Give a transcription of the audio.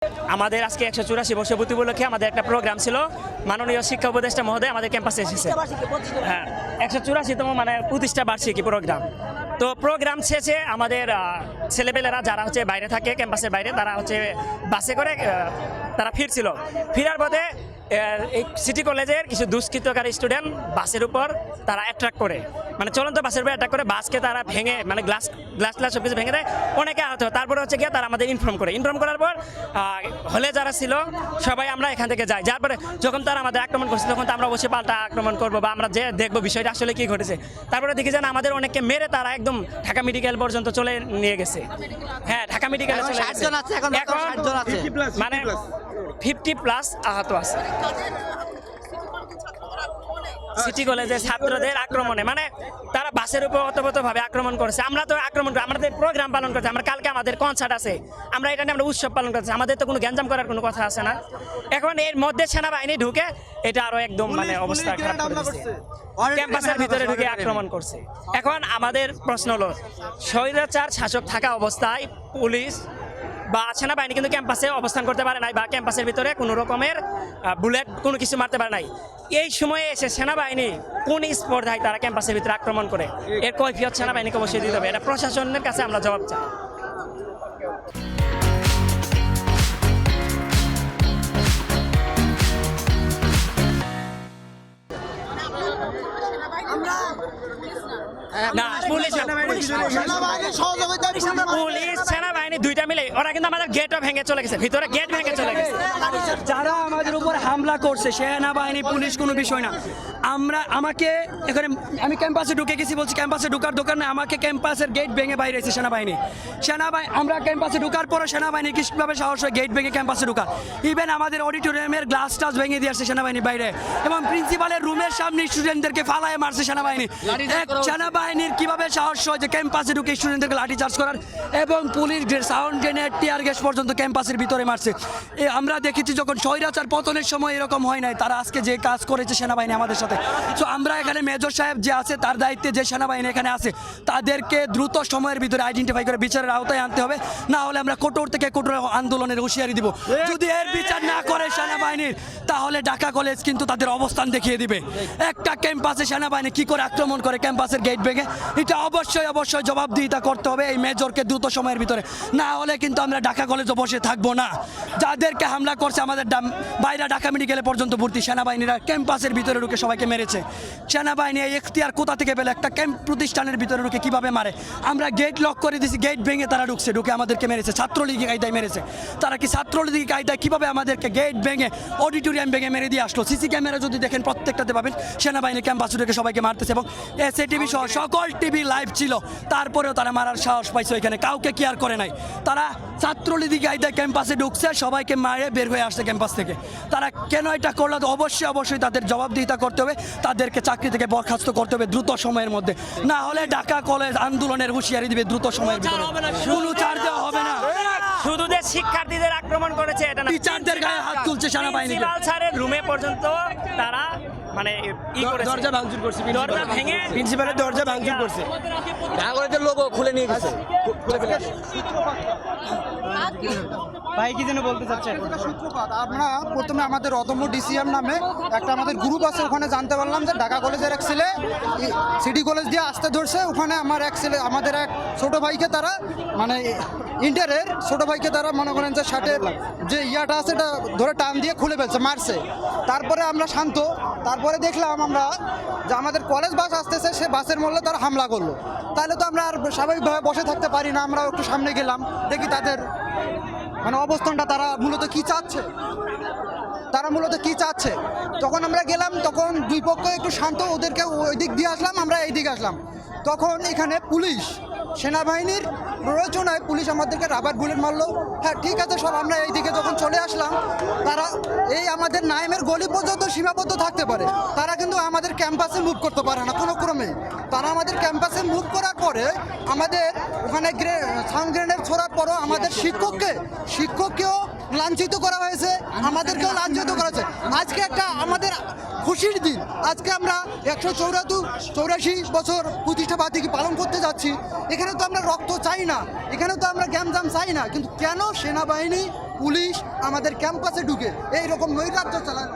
আমাদের আজকে 184 বর্ষপূর্তি উপলক্ষে আমাদের একটা প্রোগ্রাম ছিল। মাননীয় শিক্ষা উপদেষ্টা মহোদয় আমাদের ক্যাম্পাসে এসেছে। হ্যাঁ, 184তম মানে প্রতিষ্ঠা বার্ষিকী প্রোগ্রাম। তো প্রোগ্রাম শেষে আমাদের ছেলেপেলেরা যারা হচ্ছে বাইরে থাকে ক্যাম্পাসের বাইরে, তারা হচ্ছে বাসে করে তারা ফিরছিল। ফেরার পথে এই সিটি কলেজের কিছু দুষ্কৃতকারী স্টুডেন্ট বাসের উপর তারা অ্যাট্রাক্ট করে, মানে চলন্ত বাসের উপর অ্যাট্রাক্ট করে বাসকে তারা ভেঙে, মানে গ্লাস সব কিছু ভেঙে দেয়, অনেকে আহত হয়। তারপরে হচ্ছে গিয়ে তারা আমাদের ইনফর্ম করার পর হলে যারা ছিল সবাই আমরা এখান থেকে যাই। যার পরে যখন তারা আমাদের আক্রমণ করছে তখন তো আমরা অবশ্যই পাল্টা আক্রমণ করবো বা আমরা যে দেখবো বিষয়টা আসলে কি ঘটেছে। তারপরে দেখি যেন আমাদের অনেককে মেরে তারা একদম ঢাকা মেডিকেল পর্যন্ত চলে নিয়ে গেছে। হ্যাঁ, ঢাকা মেডিকেলে চলে গেছে। এখন মানে 50+ আহত আছে সিটি কলেজের ছাত্রদের আক্রমণে। মানে তারা বাসের উপর অতপ্রতভাবে আক্রমণ করেছে। আমরা তো আক্রমণ করি, আমাদের প্রোগ্রাম পালন করছি, আমরা কালকে আমাদের কনসার্ট আছে, আমরা এটা নিয়ে আমরা উৎসব পালন করছি, আমাদের তো কোনো গ্যাঞ্জাম করার কোনো কথা আছে না। এখন এর মধ্যে সেনাবাহিনী ঢুকে এটা আরো একদম মানে অবস্থা খারাপ করে দিচ্ছে, ক্যাম্পাসের ভিতরে ঢুকে আক্রমণ করছে। এখন আমাদের প্রশ্ন হলো, স্বৈরাচার শাসক থাকা অবস্থায় পুলিশ বা সেনাবাহিনী কিন্তু ক্যাম্পাসে অবস্থান করতে পারে নাই বা ক্যাম্পাসের ভিতরে কোনো রকমের বুলেট কোনো কিছু মারতে পারে নাই। এই সময়ে এসে সেনাবাহিনী কোন স্পর্ধায় তারা ক্যাম্পাসের ভিতরে আক্রমণ করে, এর কৈফিয়ত সেনাবাহিনীকে অবশ্যই দিতে হবে। এটা প্রশাসনের কাছে আমরা জবাব চাই। না, পুলিশ সেনাবাহিনী দুইটা মিলে ওরা কিন্তু আমাদের গেটও ভেঙে চলে গেছে, ভিতরে গেট ভেঙে চলে গেছে। যারা আমাদের উপর হামলা করছে সেনাবাহিনী পুলিশ কোনো বিষয় না। আমাকে এখানে আমি ক্যাম্পাসে ঢুকে গেছি, বলছি ক্যাম্পাসে ঢুকার দোকান না, আমাকে ক্যাম্পাসের গেট ভেঙে বাইরে এসেছে সেনাবাহিনী। আমরা ক্যাম্পাসে ঢুকার পরে সেনাবাহিনী কীভাবে সাহস হয় গেট ভেঙে ক্যাম্পাসে ঢুকার। ইভেন আমাদের অডিটোরিয়ামের গ্লাস টাস ভেঙে দিয়ে আসছে সেনাবাহিনী বাইরে, এবং প্রিন্সিপালের রুমের সামনে স্টুডেন্টদেরকে ফালায় মারছে সেনাবাহিনী। সেনাবাহিনীর কিভাবে সাহস হয় যে ক্যাম্পাসে ঢুকে স্টুডেন্টদেরকে লাঠিচার্জ করার, এবং police sound grenade tear gas পর্যন্ত ক্যাম্পাসের ভিতরে মারছে। আমরা দেখেছি যখন স্বৈরাচার পতনের সময় এরকম হয় নাই, তারা আজকে যে কাজ করেছে সেনাবাহিনী আমাদের সাথে। তো আমরা এখানে মেজর সাহেব যে আছে তার দায়িত্বে যে সেনাবাহিনী এখানে আছে তাদেরকে দ্রুত সময়ের ভিতরে আইডেন্টিফাই করে বিচারের আওতায় আনতে হবে, না হলে আমরা কঠোর থেকে কঠোর আন্দোলনের হুঁশিয়ারি দিব। যদি এর বিচার না করে সেনাবাহিনীর, তাহলে ঢাকা কলেজ কিন্তু তাদের অবস্থান দেখিয়ে দিবে। একটা ক্যাম্পাসে সেনাবাহিনী কি করে আক্রমণ করে ক্যাম্পাসের গেট ভেঙে, এটা অবশ্যই জবাবদিহিতা করতে হবে এই মেজরকে দ্রুত সময়ের ভিতরে, না হলে কিন্তু আমরা ঢাকা কলেজে বসে থাকবো না। যাদেরকে হামলা করছে আমাদের বাইরে ঢাকা মেডিকেলে পর্যন্ত ভর্তি সেনাবাহিনীরা ক্যাম্পাসের ভিতরে ঢুকে সবাইকে মেরেছে। সেনাবাহিনী এই এখতিয়ার কোথা থেকে পেলে, একটা ক্যাম্প প্রতিষ্ঠানের ভিতরে ঢুকে কিভাবে মারে? আমরা গেট লক করে দিয়েছি, গেট ভেঙে তারা ঢুকে আমাদেরকে মেরেছে, ছাত্রলীগের কায়দায় মেরেছে। তারা কি ছাত্রলীগের কায়দায় কিভাবে আমাদেরকে গেট ভেঙে অডিটোরিয়াম ভেঙে মেরে দিয়ে আসলো? সিসি ক্যামেরা যদি দেখেন প্রত্যেকটাতে পাবেন সেনাবাহিনী ক্যাম্পাসে ঢুকে সবাইকে মারতেছে, এবং এসএটিভি সহ সকল টিভি লাইভ ছিল, তারপরেও তারা মারার সাহস পাইছে। এখানে কাউকে কেয়ার করে নাই। তারা ছাত্রলীগের কায়দায় ক্যাম্পাসে ঢুকছে, সবাইকে মারে বের হয়ে আসছে ক্যাম্পাস থেকে। তারা কেন এটা করলো? অবশ্যই তাদের জবাবদিহিতা করতে হবে, তাদেরকে চাকরি থেকে বরখাস্ত করতে হবে দ্রুত সময়ের মধ্যে, না হলে ঢাকা কলেজ আন্দোলনের হুঁশিয়ারি দিবে দ্রুত সময়ের ভিতরে। কোনো ছাড় দেওয়া হবে না। শুধু যে শিক্ষার্থীদের আক্রমণ করেছে এটা না, টিচারদের গায়ে হাত তুলছে সেনাবাহিনী। প্রিন্সিপাল স্যারের রুমে পর্যন্ত তারা মানে দরজা ভাঙচুর করছে, দরজা ভেঙে প্রিন্সিপালের দরজা ভাঙচুর করছে, নাগরিকদের লোগো খুলে নিয়ে গেছে। ভাই কি যেন বলতে চাচ্ছেন? সূত্রপাত আমরা প্রথমে আমাদের অদম্য ডিসিএম নামে একটা আমাদের গ্রুপ আছে, ওখানে জানতে পারলাম যে ঢাকা কলেজের এক ছেলে সিটি কলেজ দিয়ে আসতে ধরছে। ওখানে আমার এক ছেলে, আমাদের এক ছোটো ভাইকে তারা মানে ইন্টারের ছোটো ভাইকে তারা মনে করেন যে শার্টের যে ইয়াটা আছে এটা ধরে টান দিয়ে খুলে ফেলছে, মারছে। তারপরে আমরা শান্ত, তারপরে দেখলাম আমরা যে আমাদের কলেজ বাস আসতেছে, সে বাসের মূল্যে তারা হামলা করলো। তাহলে তো আমরা আর স্বাভাবিকভাবে বসে থাকতে পারি না, আমরা একটু সামনে গেলাম, দেখি তাদের মানে অবস্থানটা তারা মূলত কি চাচ্ছে। তখন আমরা গেলাম, তখন দুই পক্ষ একটু শান্ত, ওদেরকে ওই দিক দিয়ে আসলাম, আমরা এই দিকে আসলাম। তখন এখানে পুলিশ সেনাবাহিনীর প্ররোচনায় পুলিশ আমাদেরকে রাবার বুলেট মারলো। হ্যাঁ ঠিক আছে, সব আমরা এই দিকে যখন চলে আসলাম, তারা এই আমাদের নাইমের গলি পর্যন্ত সীমাবদ্ধ থাকতে পারে, তারা কিন্তু আমাদের ক্যাম্পাসে মুভ করতে পারে না কোনো ক্রমে। তারা আমাদের ক্যাম্পাসে মুভ করার পরে আমাদের ওখানে সাউন্ড গ্রেনেড ছোড়ার পরও আমাদের শিক্ষককেও লাঞ্ছিত করা হয়েছে, আমাদেরকেও লাঞ্ছিত করা হয়েছে। আজকে একটা আমাদের খুশি খুশির দিন। আজকে আমরা 184 বছর প্রতিষ্ঠা বার্ষিকী পালন করতে যাচ্ছি। এখানে তো আমরা রক্ত চাই না, এখানে তো আমরা গ্যামজাম চাই না, কিন্তু কেন সেনাবাহিনী পুলিশ আমাদের ক্যাম্পাসে ঢুকে এইরকম নৈরাজ্য চালায়?